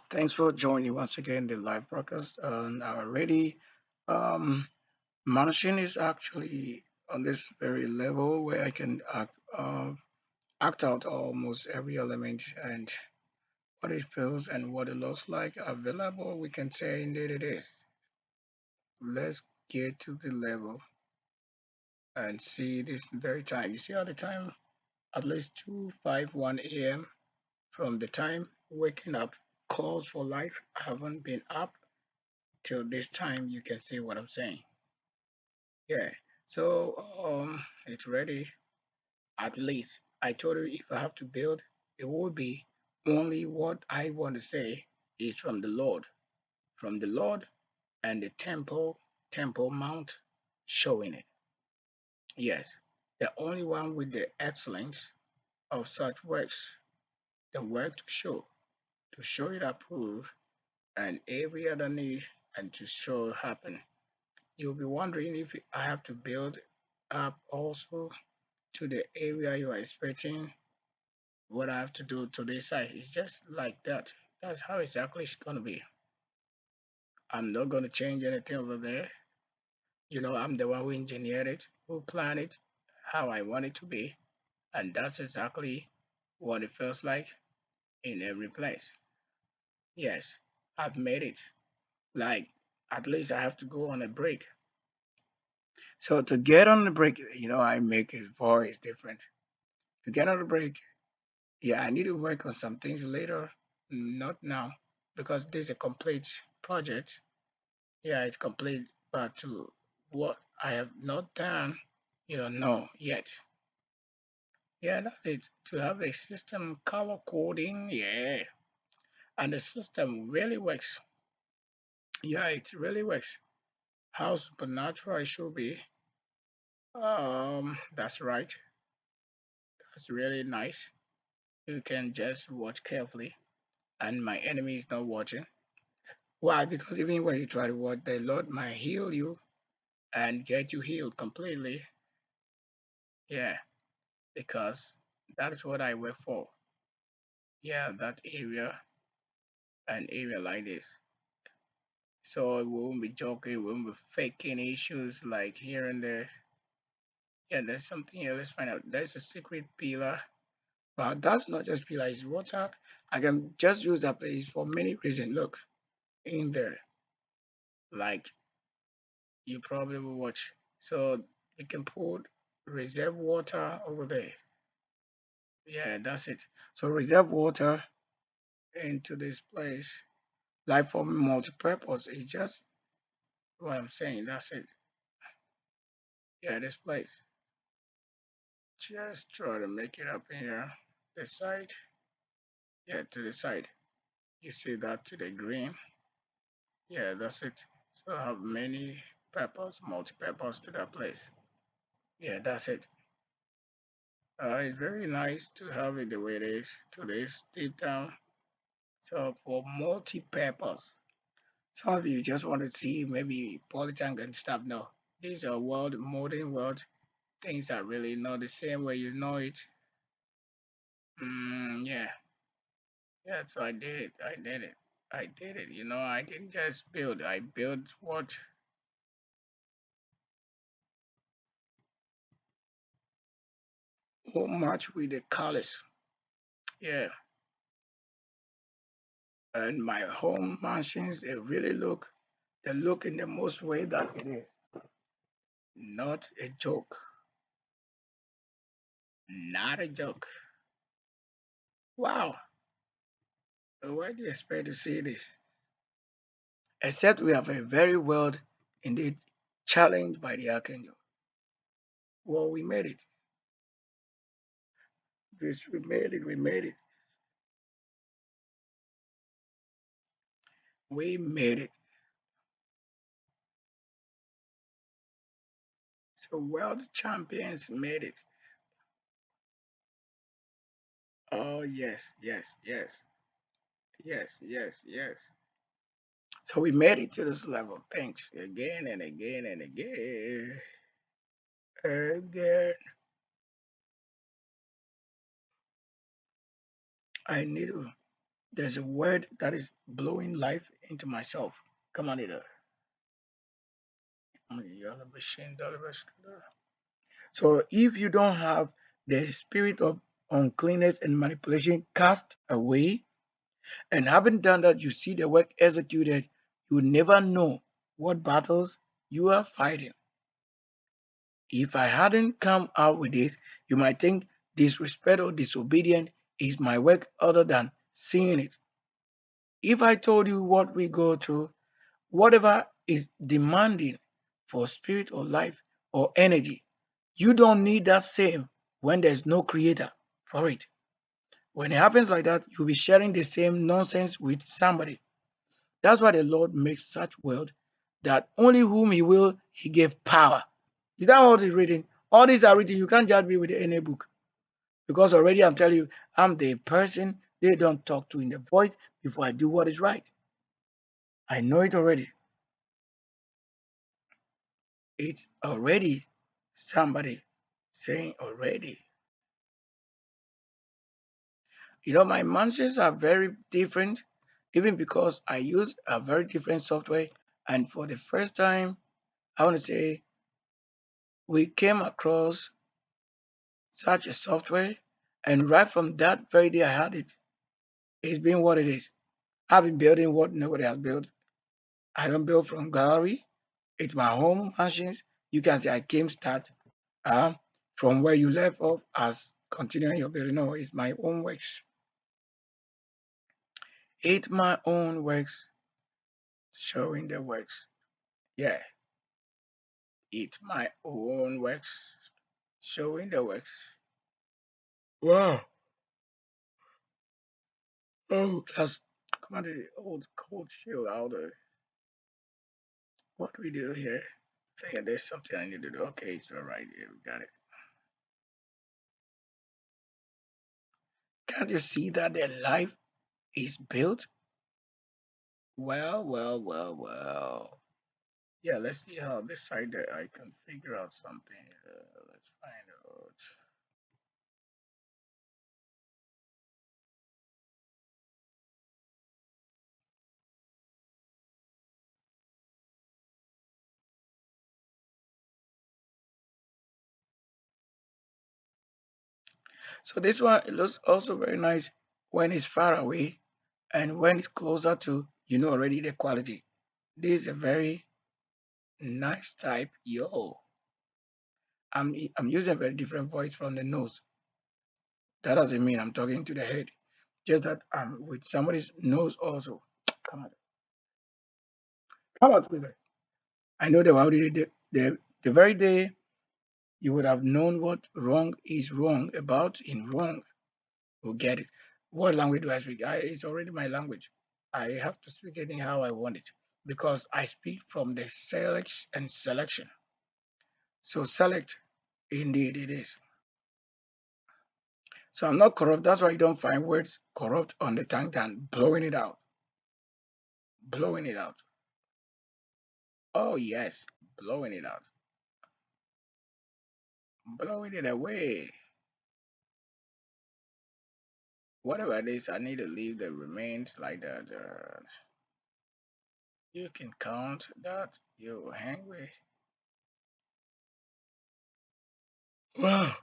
Thanks for joining once again the live broadcast. Already, um, managing is actually on this very level where I can act out almost every element and what it feels and what it looks like available. We can say indeed it is. Let's get to the level and see this very time. You see how the time at least 2:51 a.m. from the time waking up calls for life. I haven't been up till this time. You can see what I'm saying. Yeah. So it's ready. At least I told you if I have to build, it will be only what I want to say is from the Lord and the temple mount showing it. Yes, the only one with the excellence of such works, the work to show it approved, and every other need, and to show it happen. You'll be wondering if I have to build up also to the area you are expecting what I have to do to this side. It's just like that. That's how exactly it's gonna be. I'm not gonna change anything over there. I'm the one who engineered it, who planned it, how I want it to be, and that's exactly what it feels like in every place. Yes, I've made it. Like at least I have to go on a break. So to get on the break, I make his voice different. To get on the break, yeah, I need to work on some things later, not now, because this is a complete project. Yeah, it's complete, but to what I have not done, no, yet. Yeah, that's it. To have a system color coding, yeah, and the system really works. Yeah, it really works. How supernatural it should be. That's right. That's really nice. You can just watch carefully, and my enemy is not watching. Why? Because even when you try to watch, the Lord might heal you and get you healed completely. Yeah, because that is what I work for. Yeah, that area, an area like this. So we won't be joking, we won't be faking issues like here and there. Yeah, there's something here. Let's find out. There's a secret pillar. But that's not just pillar, it's water. I can just use that place for many reasons. Look, in there, like you probably will watch. So we can put reserve water over there. Yeah, that's it. So reserve water into this place, like for multi-purpose. It's just what I'm saying. That's it. Yeah, this place. Just try to make it up here. The side. Yeah, to the side. You see that to the green. Yeah, that's it. So I have many purpose, multi-purpose to that place. Yeah, that's it. It's very nice to have it the way it is to this deep down. So for multi-purpose, some of you just want to see maybe polytank and stuff. No, these are modern world things that really not the same way you know it. Yeah, yeah. So I did it. I did it. I did it. I didn't just build. I built what will match with the colors. Yeah, and my home mansions they look in the most way that it is. Not a joke. Not a joke. Wow. Where do you expect to see this? Except we have a very world indeed challenged by the archangel. Well, we made it. This we made it. We made it. We made it. So world champions made it. Oh yes, yes, yes, yes, yes, yes. So we made it to this level. Thanks again and again and again. Again. I need to there's a word that is blowing life into myself. Come on, either. So if you don't have the spirit of uncleanness and manipulation cast away, and having done that, you see the work executed, you never know what battles you are fighting. If I hadn't come out with this, you might think disrespect or disobedience is my work other than seeing it. If I told you what we go through, whatever is demanding for spirit or life or energy, you don't need that same when there's no creator for it. When it happens like that, you'll be sharing the same nonsense with somebody. That's why the Lord makes such world that only whom He will, He gave power. Is that what is written? All these are written. You can't judge me with any book because already I'm telling you, I'm the person they don't talk to in the voice before I do what is right. I know it already. It's already somebody saying already. My mansions are very different, even because I use a very different software. And for the first time, I want to say we came across such a software, and right from that very day I had it, it's been what it is. I've been building what nobody has built. I don't build from gallery. It's my home machines. You can say I came start uh, from where you left off as continuing your building. No, it's my own works. It's my own works showing the works. Yeah, it's my own works showing the works. Wow. Oh, that's come on, the old cold chill out there. What do we do here? I think there's something I need to do. Okay, it's all right. Yeah, we got it. Can't you see that their life is built? Well, well, well, well. Yeah, let's see how this side that I can figure out something. Let's find out. So this one it looks also very nice when it's far away, and when it's closer to, you know already the quality. This is a very nice type. Yo, I'm using a very different voice from the nose. That doesn't mean I'm talking to the head. Just that I'm with somebody's nose also. Come on, come on with it. I know the the very day you would have known what wrong is wrong about in wrong. Will get it. What language do I speak? It's already my language. I have to speak anyhow I want it because I speak from the selection. So select, indeed it is. So I'm not corrupt. That's why you don't find words corrupt on the tongue than blowing it out, blowing it out. Oh yes, blowing it out, blowing it away. Whatever it is, I need to leave the remains like that. You can count that. You hang with. Wow.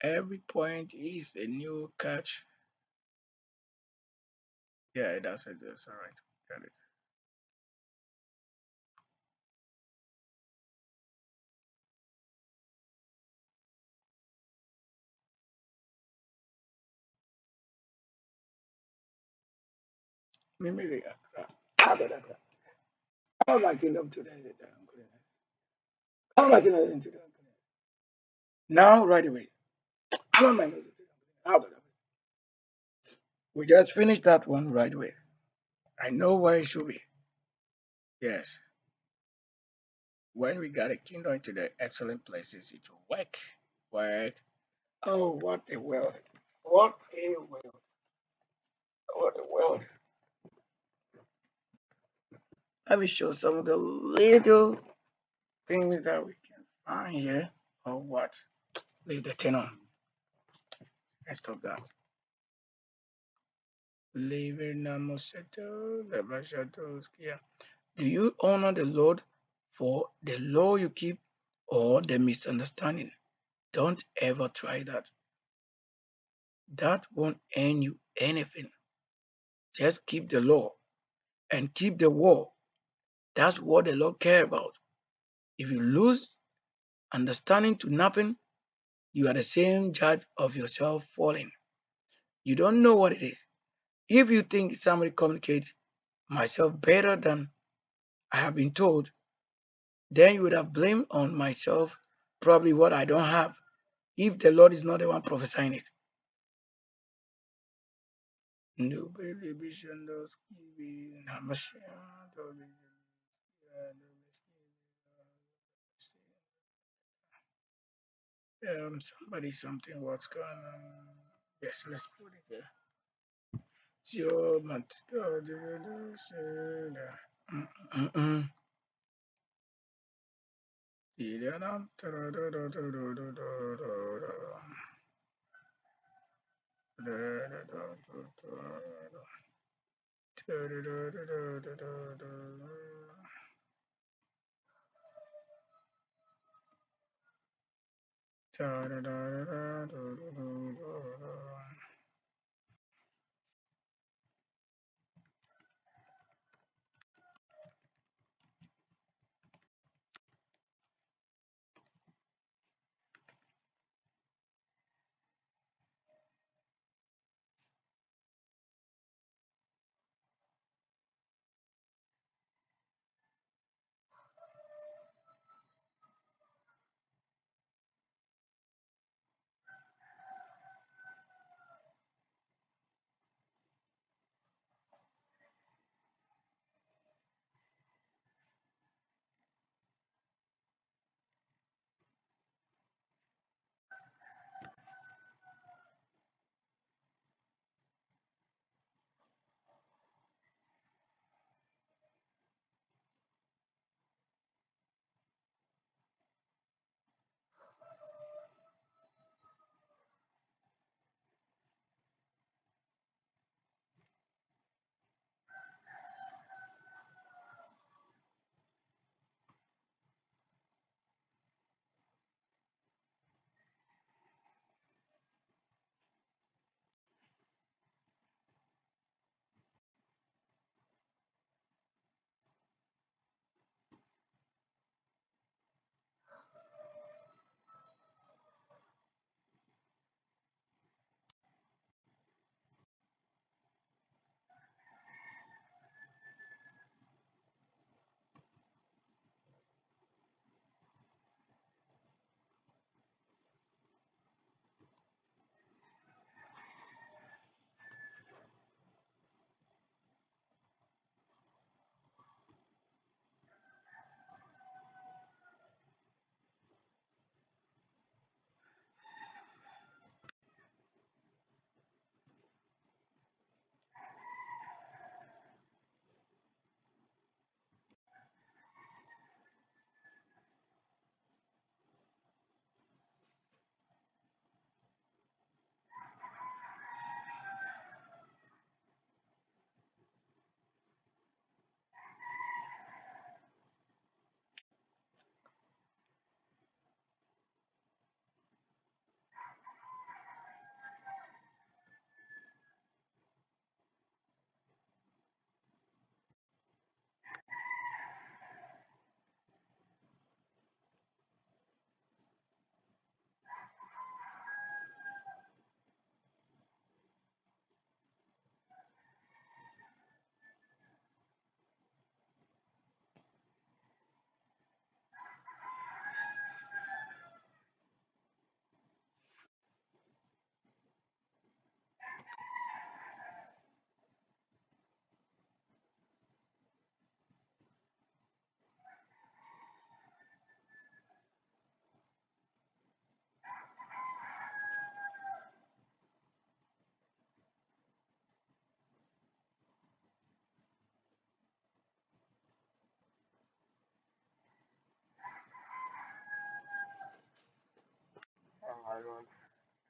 Every point is a new catch. Yeah, that's it. That's all right. Got it. Maybe how like kingdom today. How like kingdom today. Now, right away. How am I going to do that? We just finished that one right away. I know where it should be. Yes. When we got a kingdom into the excellent places, it will work. Work. Oh, what a world. What a world. What a world. Let me show some of the little things that we can find here. Or what? Leave the tin on. I stop that. Leave namoseto, lebashatos, yeah. Do you honor the Lord for the law you keep or the misunderstanding? Don't ever try that. That won't earn you anything. Just keep the law and keep the war. That's what the Lord cares about. If you lose understanding to nothing, you are the same judge of yourself falling. You don't know what it is. If you think somebody communicates myself better than I have been told, then you would have blamed on myself probably what I don't have if the Lord is not the one prophesying it. No, baby, somebody, something, what's going on? Yes, let's put it there. Yo, mm-mm.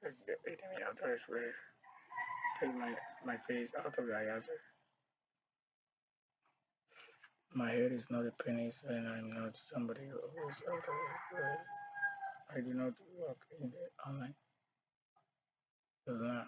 Eating me out. That is really take my face out of the answer. My head is not a penis, and I'm not somebody who is out of it. I do not work in the online. Does not.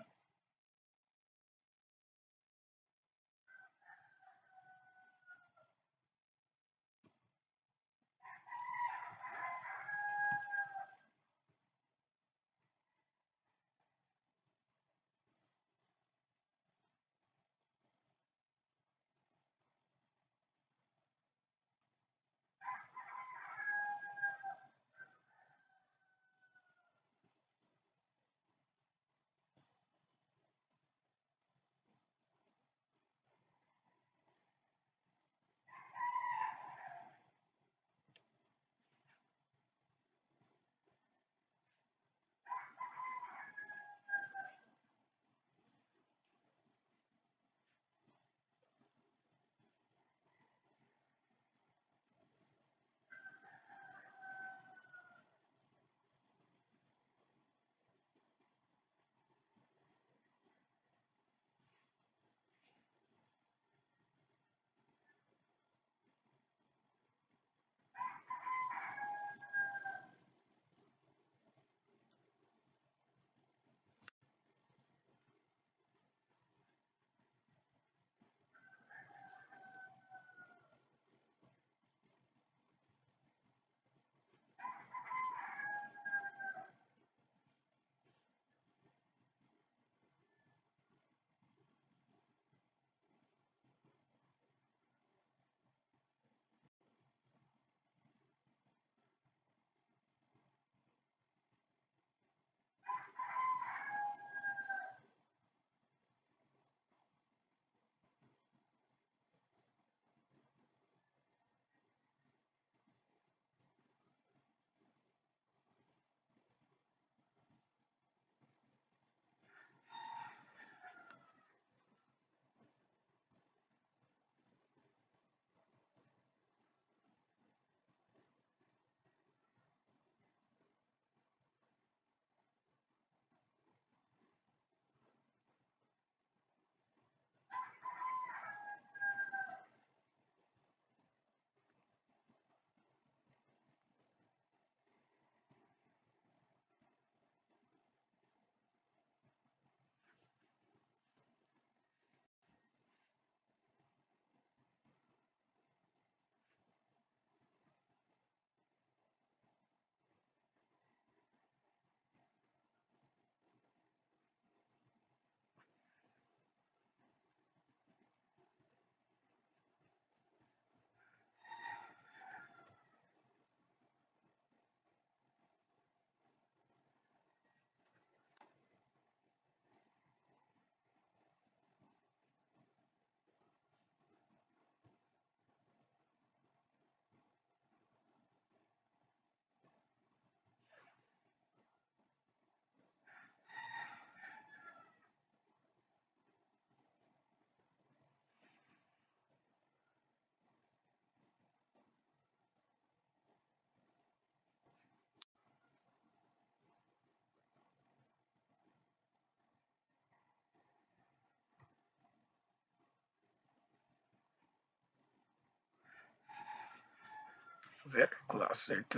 Very classic.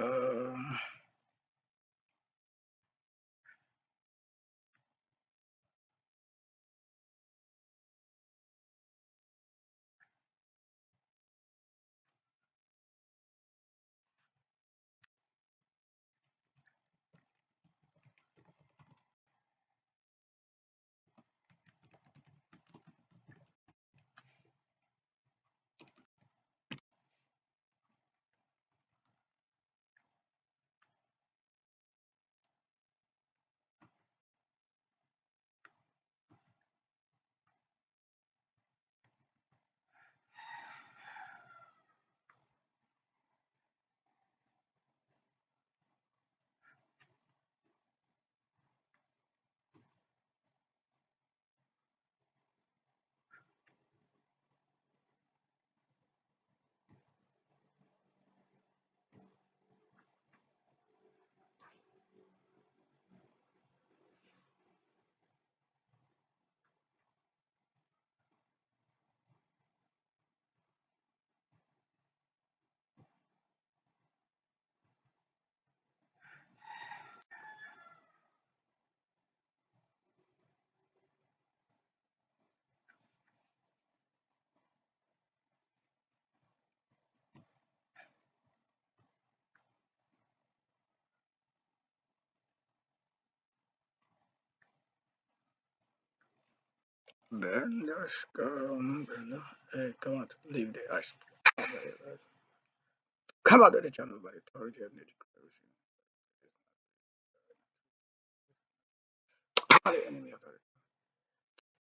Then there's hey, come on, leave the ice. Come out of the channel by authority of the declaration. Call the enemy out of it.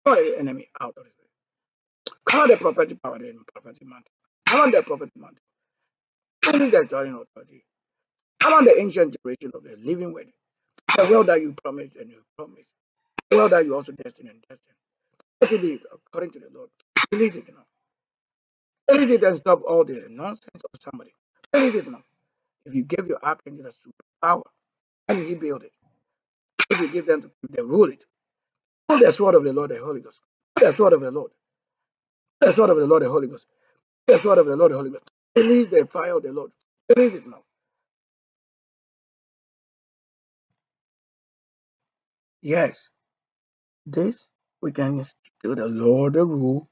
Call the enemy out of it. Call the prophetic power and prophetic mantle. Come on the prophetic mantle. Only the drawing authority. Come on the ancient generation of the living word. The world that you promised and you promised. The world that you also destined and destined. Let it be according to the Lord. Release it now. Release it and stop all the nonsense of somebody. Release it now. If you give your archangel a superpower and he build it, if you give them to they rule it. Hold the sword of the Lord, the Holy Ghost. Hold the sword of the Lord. Hold the sword of the Lord, the Holy Ghost. Hold the sword of the Lord, the Holy Ghost. Release the fire of the Lord. Release it now. Yes. This we can do the Lord the rule.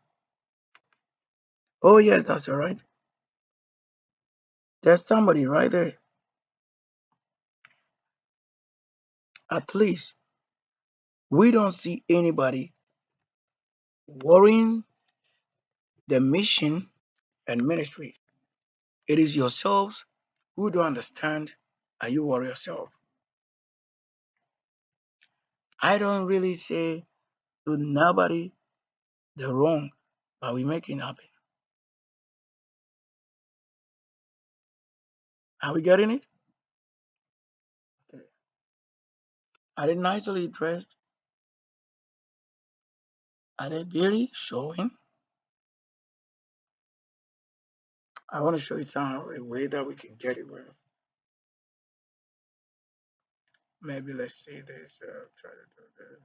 Oh yes, that's all right. There's somebody right there. At least we don't see anybody worrying the mission and ministry. It is yourselves who don't understand and you worry yourself. I don't really say to nobody the wrong, but we make it happen. Are we getting it? Okay. Are they nicely dressed? Are they really showing? I want to show you some a way that we can get it well. Maybe let's see this. Try to do this.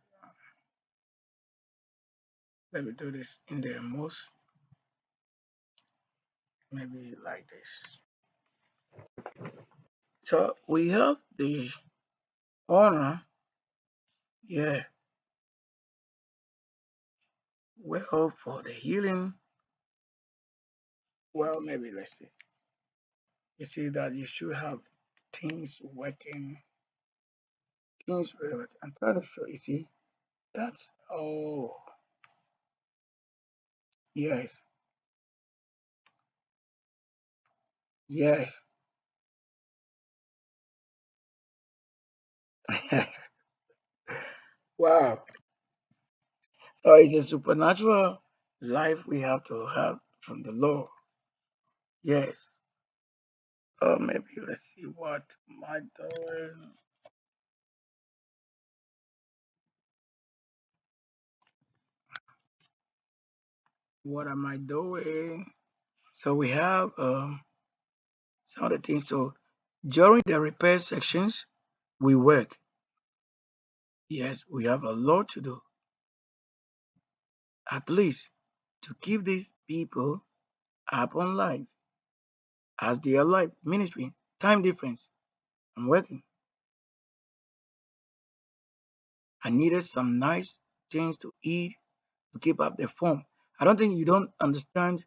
Let me do this in the most. Maybe like this. So we have the honor. Yeah. Well, for the healing. Well, maybe let's see. You see that you should have things working, things relevant. I'm trying to show you. See, that's oh yes, yes. Wow. So it's a supernatural life we have to have from the Lord. Yes. Maybe let's see what am I doing. What am I doing? So we have some of the things. So during the repair sections, we work. Yes, we have a lot to do. At least to keep these people up on life as they are alive. Ministry, time difference. I'm working. I needed some nice things to eat to keep up the form. I don't think you don't understand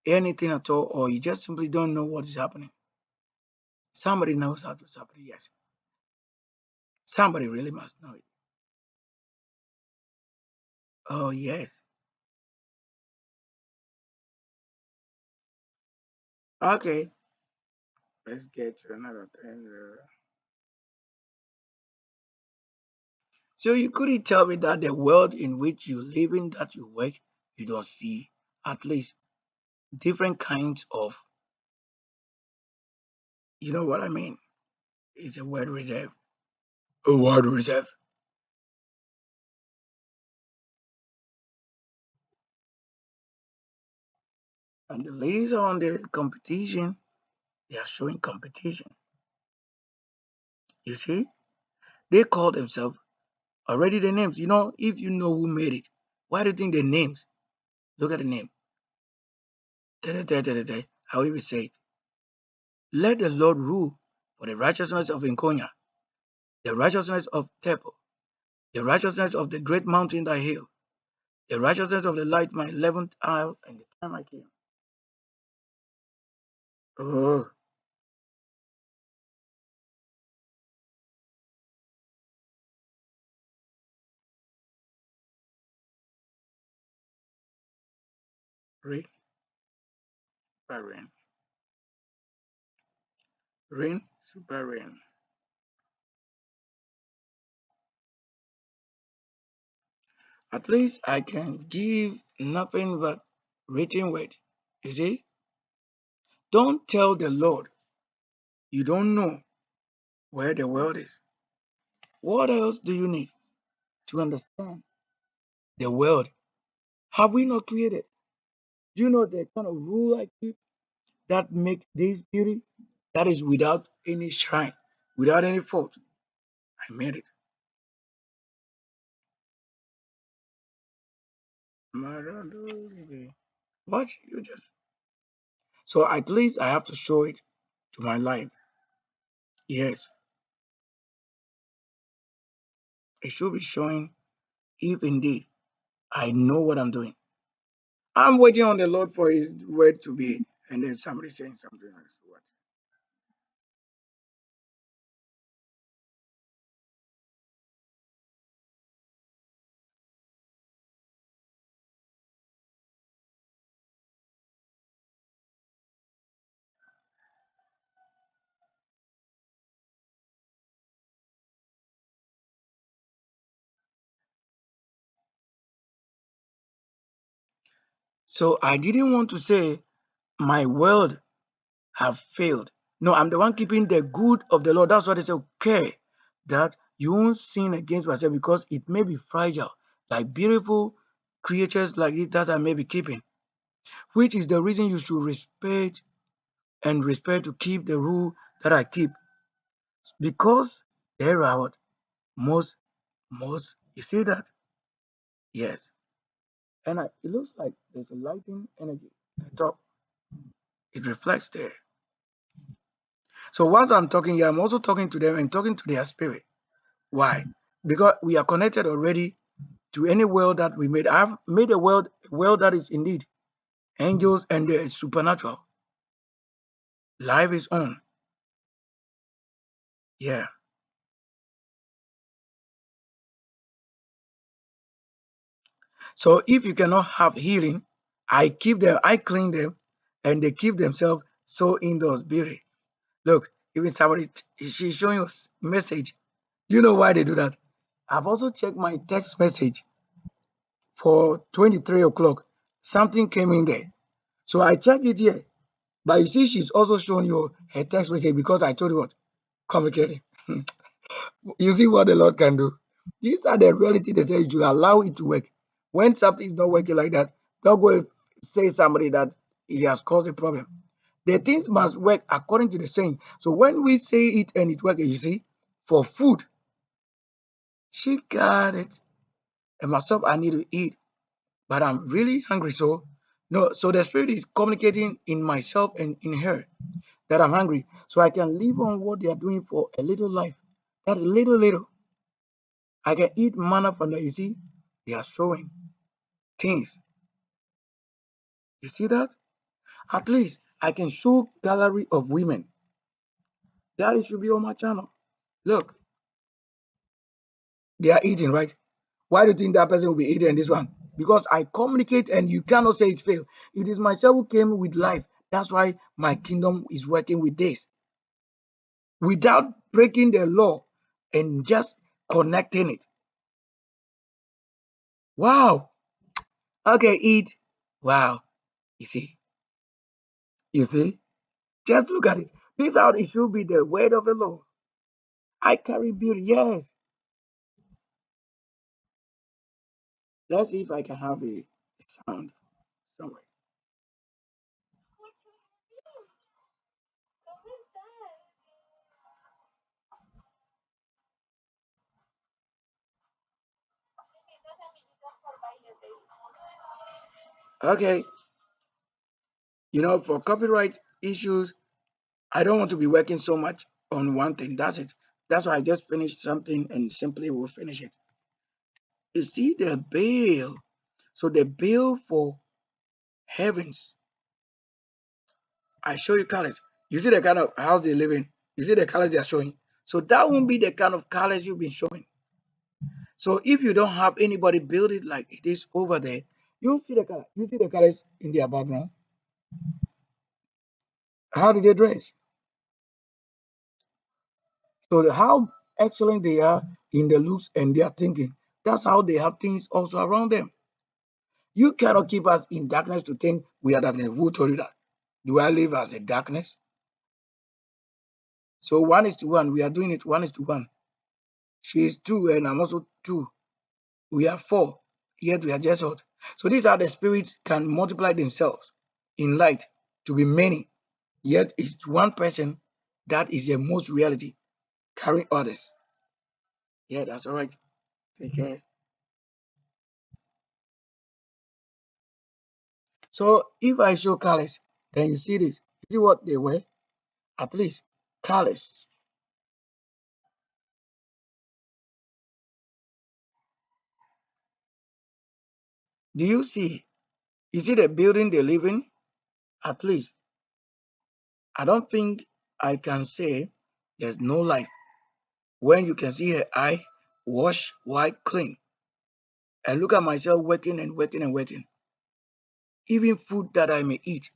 anything at all, or you just simply don't know what is happening. Somebody knows how to happening. Yes, somebody really must know it. Oh yes. Okay. Let's get to another thing. So you couldn't tell me that the world in which you live in, that you work, you don't see at least different kinds of, you know what I mean? It's a word reserve. A word reserve. And the ladies are on the competition. They are showing competition. You see? They call themselves already the names. You know, if you know who made it, why do you think the names? Look at the name. How we say it. Let the Lord rule for the righteousness of NKONYA, the righteousness of TEPO, the righteousness of the great mountain thy hill, the righteousness of the light my 11th hour and the time I came. Oh, Rain, super rain, rain, super rain. At least I can give nothing but written word. You see, don't tell the Lord you don't know where the world is. What else do you need to understand the world? Have we not created? Do you know the kind of rule I keep that makes this beauty? That is without any shrine, without any fault. I made it. What you just so at least I have to show it to my life. Yes, it should be showing if indeed I know what I'm doing. I'm waiting on the Lord for His word to be, and then somebody saying something else. What? So I didn't want to say my world have failed. No, I'm the one keeping the good of the Lord. That's what they say. Okay, that you won't sin against myself because it may be fragile, like beautiful creatures like it that I may be keeping, which is the reason you should respect and respect to keep the rule that I keep because there are what most you see that yes, and it looks like there's a lighting energy at the top. It reflects there. So once I'm talking here, I'm also talking to them and talking to their spirit. Why? Because we are connected already to any world that we made. I've made a world that is indeed angels and the supernatural. Life is on. Yeah. So if you cannot have healing, I keep them, I clean them, and they keep themselves so in those beauty. Look, even somebody she's showing us message. You know why they do that? I've also checked my text message for 23 o'clock. Something came in there. So I checked it here. But you see, she's also showing you her text message because I told you what? Communicating. You see what the Lord can do. These are the reality they say you allow it to work. When something is not working like that, don't go and say somebody that he has caused a problem. The things must work according to the saying. So when we say it and it works, you see, for food, she got it. And myself, I need to eat, but I'm really hungry. So no, so the spirit is communicating in myself and in her that I'm hungry, so I can live on what they are doing for a little life. That little, I can eat manna from there. You see, they are showing things. You see that? At least I can show gallery of women. That it should be on my channel. Look, they are eating, right? Why do you think that person will be eating this one? Because I communicate and you cannot say it failed. It is myself who came with life. That's why my kingdom is working with this. Without breaking the law and just connecting it. Wow. Okay, eat. Wow. You see, you see, just look at it. This is how it should be the word of the Lord. I carry beauty. Yes. Let's see if I can have a sound somewhere. Okay. For copyright issues, I don't want to be working so much on one thing. That's it. That's why I just finished something and simply will finish it. You see the bill. So the bill for heavens, I show you colors. You see the kind of house they live in. You see the colors they are showing. So that won't be the kind of colors you've been showing. So if you don't have anybody build it like it is over there, You see the color. You see the colors in their background. How do they dress? So how excellent they are in their looks and their thinking. That's how they have things also around them. You cannot keep us in darkness to think we are darkness. Who told you that? Do I live as a darkness? So 1:1, we are doing it 1:1. She is two, and I'm also two. We are four, yet we are just odd. So these are the spirits can multiply themselves in light to be many, yet it's one person that is the most reality, carrying others. Yeah, that's all right. Take care. So if I show colors, then you see this. You see what they were? At least colors. Do you see? You see the building they live in? At least I don't think I can say there's no life when you can see her eye wash white clean and look at myself working and working and working. Even food that I may eat.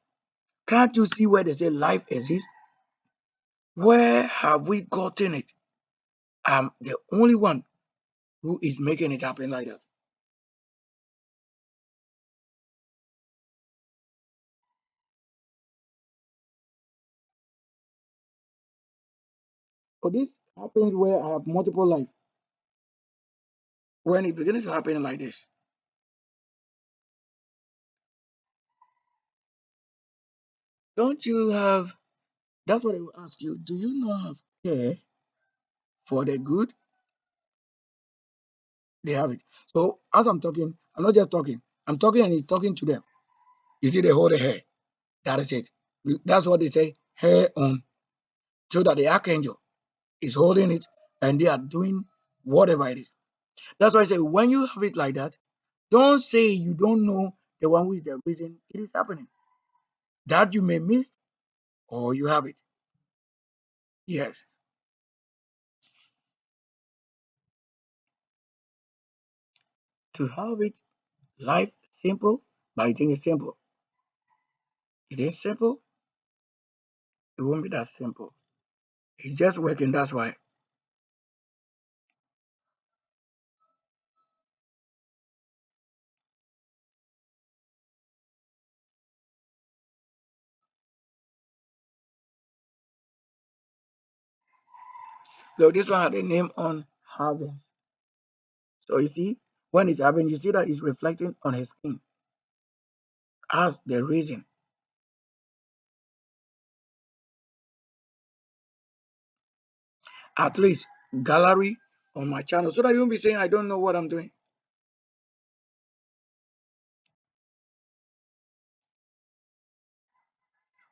Can't you see where they say life exists? Where have we gotten it? I'm the only one who is making it happen like that. So this happens where I have multiple life. When it begins to happen like this, don't you have? That's what I will ask you. Do you not have care for the good? They have it. So as I'm talking, I'm not just talking. I'm talking and he's talking to them. You see, they hold the hair. That is it. That's what they say. Hair on, so that the archangel is holding it, and they are doing whatever it is. That's why I say when you have it like that, don't say you don't know the one who is the reason it is happening. That you may miss or you have it. Yes. To have it, life simple, but I think it's simple. It is simple, it won't be that simple. It's just working, that's why. So this one had a name on having. So you see, when it's having, you see that it's reflecting on his skin as the reason. At least gallery on my channel so that you won't be saying I don't know what I'm doing.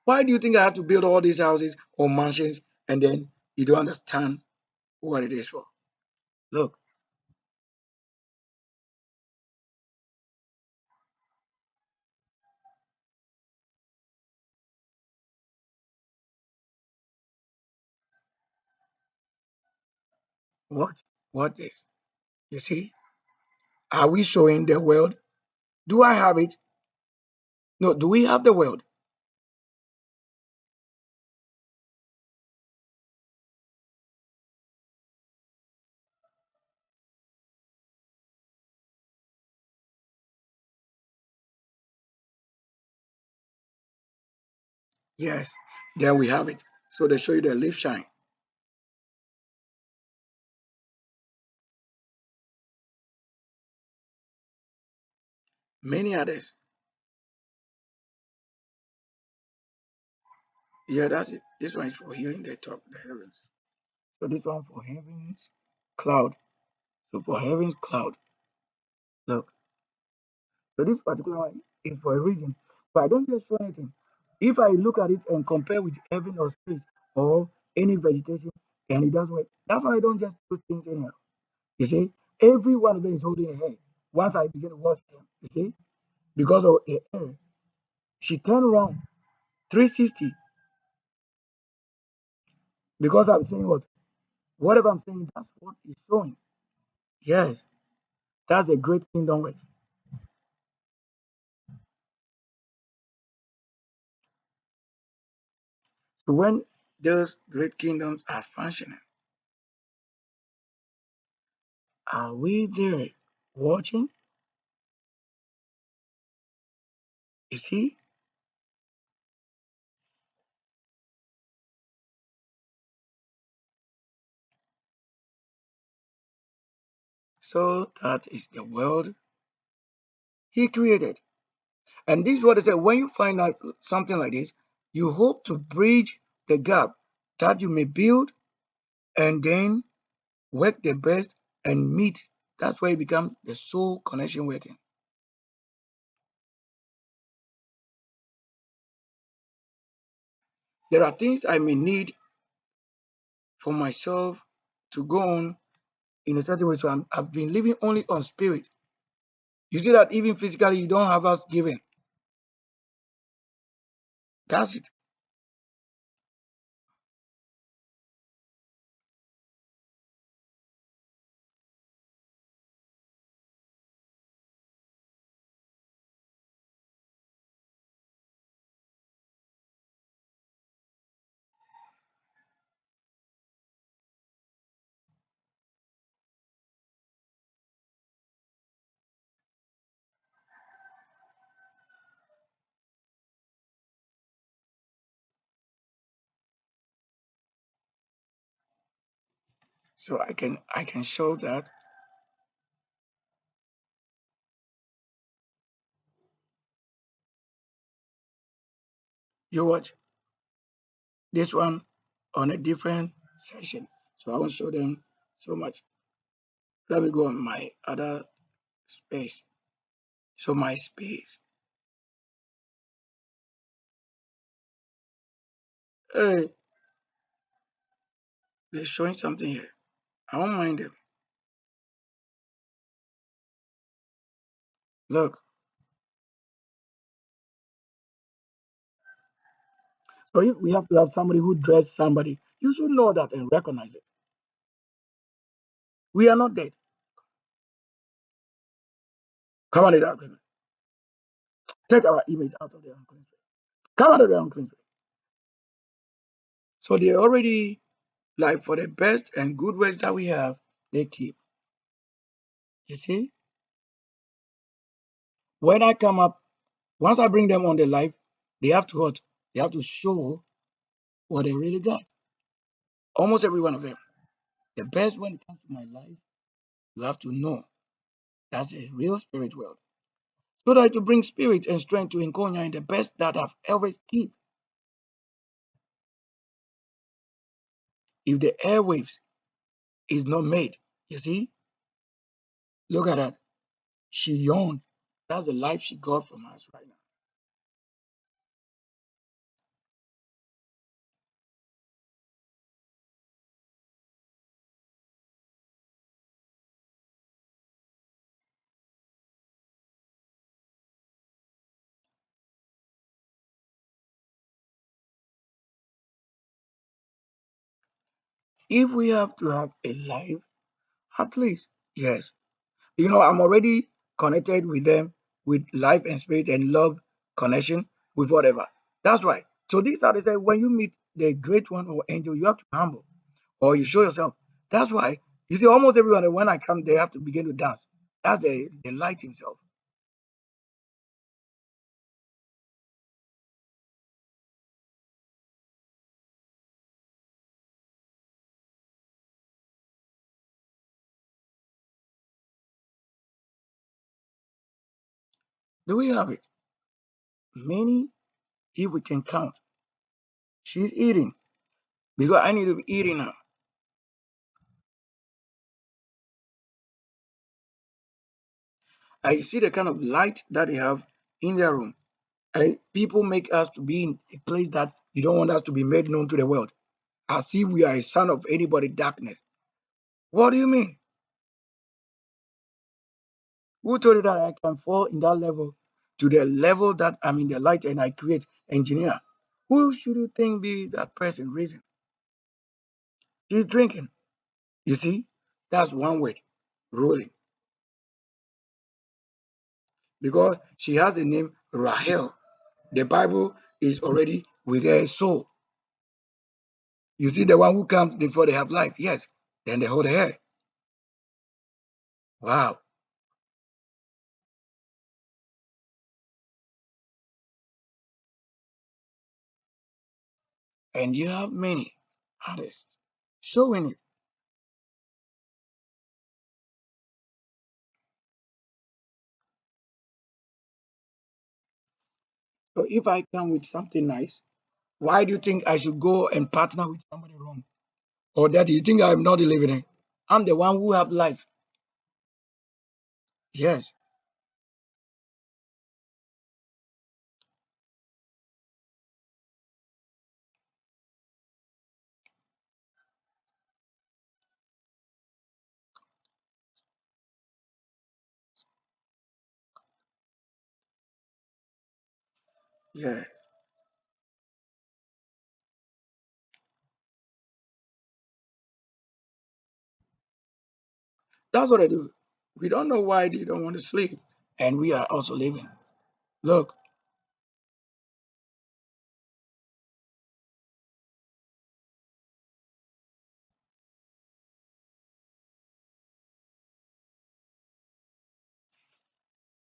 Why do you think I have to build all these houses or mansions and then you don't understand what it is for? Look, what? What is? You see? Are we showing the world? Do I have it? No, do we have the world? Yes, there we have it. So they show you the leaf shine. Many others. Yeah, that's it. This one is for hearing the top, the heavens. So this one for heavens, cloud. So for heavens, cloud. Look. So this particular one is for a reason. But I don't just show anything. If I look at it and compare with heaven or space or any vegetation, and it does work. That's why I don't just put things in here. You see, every one of them is holding a head. Once I begin to watch them, you see, because of the air, she turned around 360 because I'm saying what? Whatever I'm saying, that's what is showing. Yes, that's a great kingdom work. So when those great kingdoms are functioning, are we there watching? You see? So that is the world he created. And this is what I said. When you find out something like this, you hope to bridge the gap that you may build and then work the best and meet. That's where it becomes the soul connection working. There are things I may need for myself to go on in a certain way. So I've been living only on spirit. You see that even physically, you don't have us giving. That's it. So I can show that you watch this one on a different session. So I won't show them so much. Let me go on my other space. So my space. Hey, they're showing something here. I won't mind them. Look. So if we have to have somebody who dress somebody, you should know that and recognize it. We are not dead. Come on, it out. Take our image out of the unclean spirit. Come out of the unclean spirit. So they already like for the best and good words that we have, they keep. You see? When I come up, once I bring them on the life, they have to what? They have to show what they really got. Almost every one of them. The best when it comes to my life, you have to know that's a real spirit world. So that to bring spirit and strength to NKONYA in the best that I've ever keep. If the airwaves is not made, you see, look at that. She yawned. That's the life she got from us right now. If we have to have a life, at least, yes. I'm already connected with them with life and spirit and love connection with whatever. That's right. So these are the things when you meet the great one or angel, you have to be humble or you show yourself. That's why you see almost everyone when I come, they have to begin to dance. That's the light himself. Do we have it? Many, if we can count. She's eating because I need to be eating now. I see the kind of light that they have in their room. People make us to be in a place that you don't want us to be made known to the world, as if we are a son of anybody darkness. What do you mean? Who told you that I can fall in that level to the level that I'm in the light and I create engineer? Who should you think be that person reason? She's drinking. You see, that's one word, rolling, because she has the name Rahel. The Bible is already with her soul. You see the one who comes before they have life. Yes. Then they hold the hair. Wow. And you have many artists showing it. So if I come with something nice, why do you think I should go and partner with somebody wrong? Or that you think I'm not living it? I'm the one who have life. Yes. Yeah. That's what I do. We don't know why they don't want to sleep. And we are also living. Look,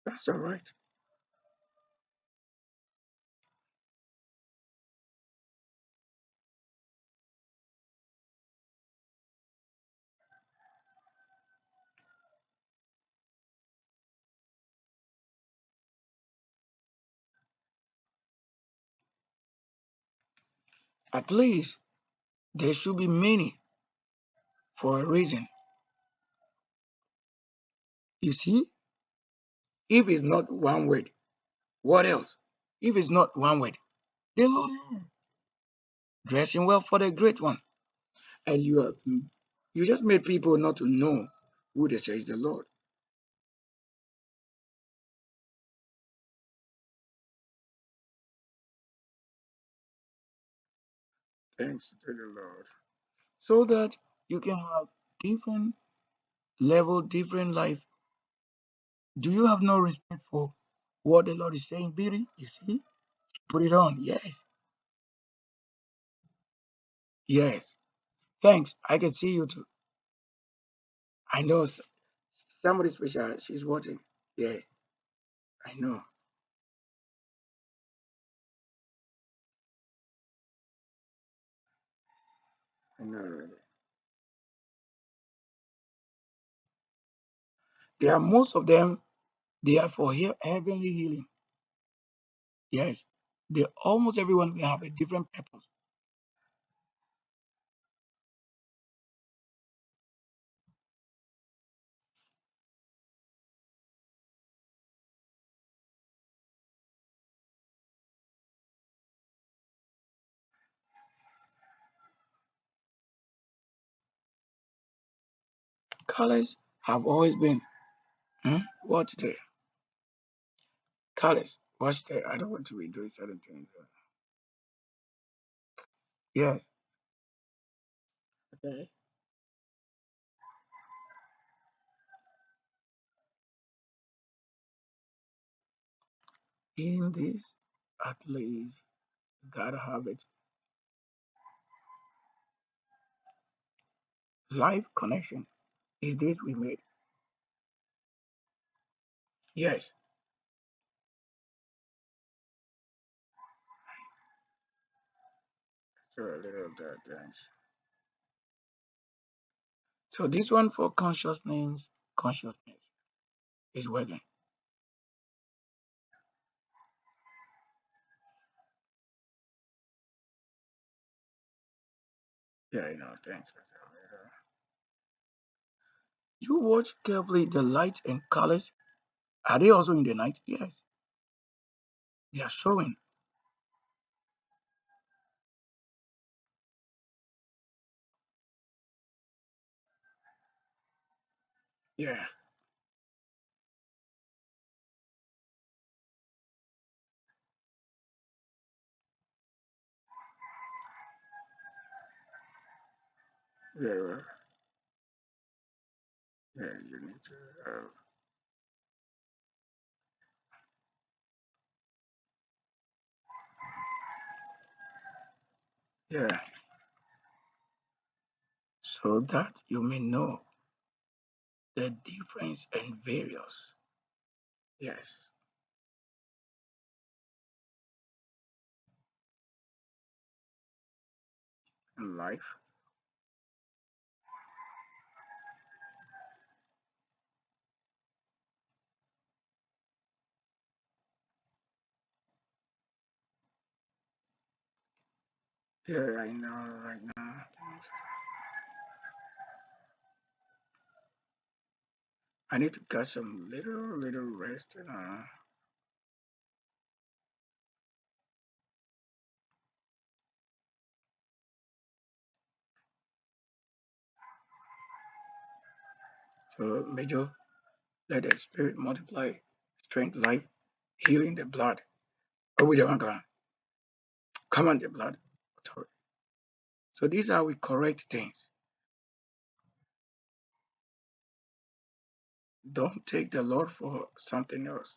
that's all right. At least there should be many for a reason. You see, if it's not one word, what else? If it's not one word, they are dressing well for the great one. And you just made people not to know who they say is the Lord. Thanks to the Lord. So that you can have different level, different life. Do you have no respect for what the Lord is saying, Billy? You see? Put it on. Yes. Yes. Thanks. I can see you too. I know somebody special. She's watching. Yeah, I know. I know already. There are most of them, they are for heavenly healing. Yes. They almost everyone will have a different purpose. Colors have always been. What's the colors? What's the? I don't want to be doing certain things. Yes. Okay. In this, at least, gotta have it. Life connection. Is this we made? Yes. So a little of that. Thanks. So this one for consciousness is working. Yeah, I know. Thanks. You watch carefully the light and colors. Are they also in the night? Yes, they are showing. Yeah, very well. Yeah, you need to. Yeah, so that you may know the difference and various. Yes, in life. Yeah, right now, right now. I need to get some little rest. So, Major, let the spirit multiply, strength, life, healing the blood. Oh, we don't come on the blood. Authority. So these are we correct things. Don't take the Lord for something else.